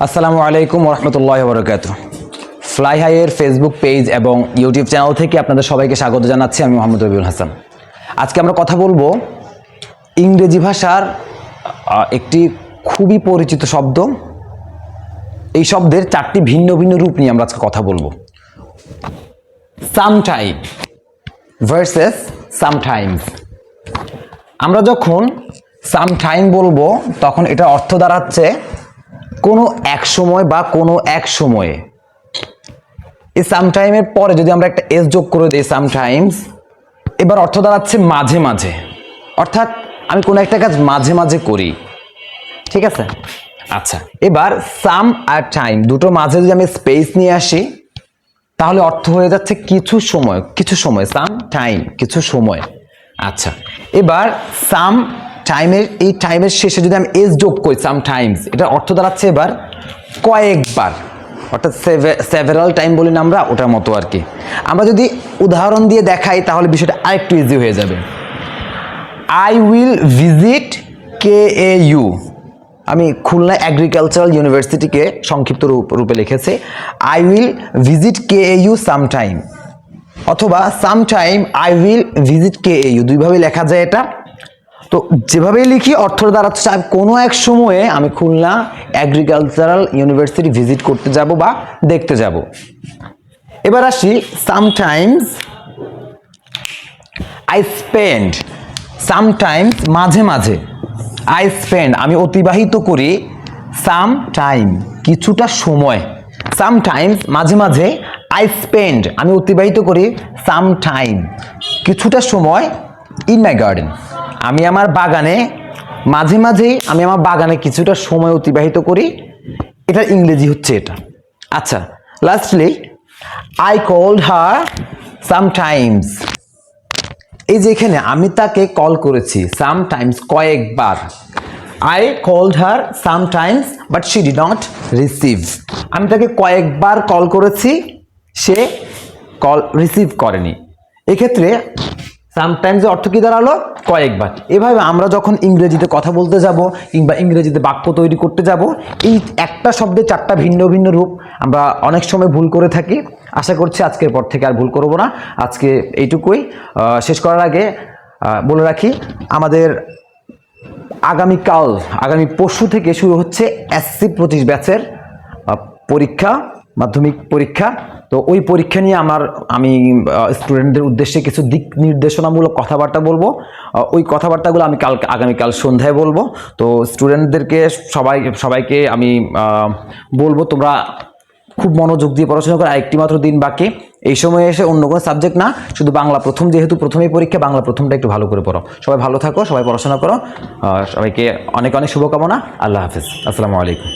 আসসালামু আলাইকুম ওরহমতুল্লাহি ওয়া বারাকাতুহু। ফ্লাই হাইয়ের ফেসবুক পেজ এবং ইউটিউব চ্যানেল থেকে আপনাদের সবাইকে স্বাগত জানাচ্ছি। আমি মোহাম্মদ রবিউল হাসান। আজকে আমরা কথা বলবো ইংরেজি ভাষার একটি খুবই পরিচিত শব্দ। এই শব্দের চারটি ভিন্ন ভিন্ন রূপ নিয়ে আমরা আজকে কথা বলবো। Sometime versus sometimes. আমরা যখন সামটাইম বলবো তখন এটা অর্থ দাঁড়াচ্ছে কোনো এক সময় বা কোনো এক সময়ে। এই সামটাইমের পরে যদি আমরা একটা এস যোগ করে দিই সামটাইমস, এবার অর্থ দাঁড়াচ্ছে মাঝে মাঝে, অর্থাৎ আমি কোনো একটা কাজ মাঝে মাঝে করি। ঠিক আছে? আচ্ছা, এবার সাম আর টাইম দুটো মাঝে যদি আমি স্পেস নিয়ে আসি তাহলে অর্থ হয়ে যাচ্ছে কিছু সময়, কিছু সময়, সাম টাইম কিছু সময়। আচ্ছা, এবার সাম টাইমের এই টাইমের শেষে যদি আমি এস যোগ করি সাম টাইমস, এটা অর্থ দাঁড়াচ্ছে এবার কয়েকবার, অর্থাৎ সেভারাল টাইম বলি না আমরা, ওটার মতো আর কি। আমরা যদি উদাহরণ দিয়ে দেখাই তাহলে বিষয়টা আরেকটু ইজি হয়ে যাবে। I will visit KAU। আমি খুলনা এগ্রিকালচারাল ইউনিভার্সিটিকে সংক্ষিপ্ত রূপে লিখেছি। I will visit KAU sometime, অথবা sometime I will visit KAU, দুইভাবে লেখা যায় এটা। তো যেভাবেই লিখি অর্থ দাঁড়াচ্ছে কোনো এক সময়ে আমি খুলনা এগ্রিকালচারাল ইউনিভার্সিটি ভিজিট করতে যাব বা দেখতে যাব। এবার আসি সামটাইমস আই স্পেন্ড। সামটাইমস মাঝে মাঝে, আই স্পেন্ড আমি অতিবাহিত করি, সাম টাইম কিছুটা সময়। সামটাইমস মাঝে মাঝে, আই স্পেন্ড আমি অতিবাহিত করি, সাম টাইম কিছুটা সময়, ইন মাই গার্ডেন আমি আমার বাগানে, মাঝে মাঝেই আমি আমার বাগানে কিছুটা সময় অতিবাহিত করি। এটার ইংরেজি হচ্ছে এটা। আচ্ছা, lastly I called her sometimes. এই যে এখানে আমি তাকে কল করেছি সামটাইমস কয়েকবার। I called her sometimes but she did not receive. আমি তাকে কয়েকবার কল করেছি, সে কল রিসিভ করেনি। এক্ষেত্রে সামটাইমসের অর্থ কি দাঁড়ালো? কয়েকবার। এভাবে আমরা যখন ইংরেজিতে কথা বলতে যাব কিংবা ইংরেজিতে বাক্য তৈরি করতে যাব, এই একটা শব্দে চারটা ভিন্ন ভিন্ন রূপ আমরা অনেক সময় ভুল করে থাকি। আশা করছি আজকের পর থেকে আর ভুল করব না। আজকে এইটুকুই। শেষ করার আগে বলে রাখি, আমাদের আগামী পরশু থেকে শুরু হচ্ছে SC 25 ব্যাচের পরীক্ষা, মাধ্যমিক পরীক্ষা। তো ওই পরীক্ষা নিয়ে আমি স্টুডেন্টদের উদ্দেশ্যে কিছু দিক নির্দেশনামূলক কথাবার্তা বলবো। ওই কথাবার্তাগুলো আমি আগামীকাল সন্ধ্যায় বলবো। তো স্টুডেন্টদেরকে সবাইকে আমি বলবো তোমরা খুব মনোযোগ দিয়ে পড়াশোনা করে। আরেকটি মাত্র দিন বাকি। এই সময়ে এসে অন্য কোনো সাবজেক্ট না, শুধু বাংলা প্রথম, যেহেতু প্রথমেই পরীক্ষা, বাংলা প্রথমটা একটু ভালো করে পড়ো। সবাই ভালো থাকো, সবাই পড়াশোনা করো। সবাইকে অনেক অনেক শুভকামনা। আল্লাহ হাফেজ। আসসালামু আলাইকুম।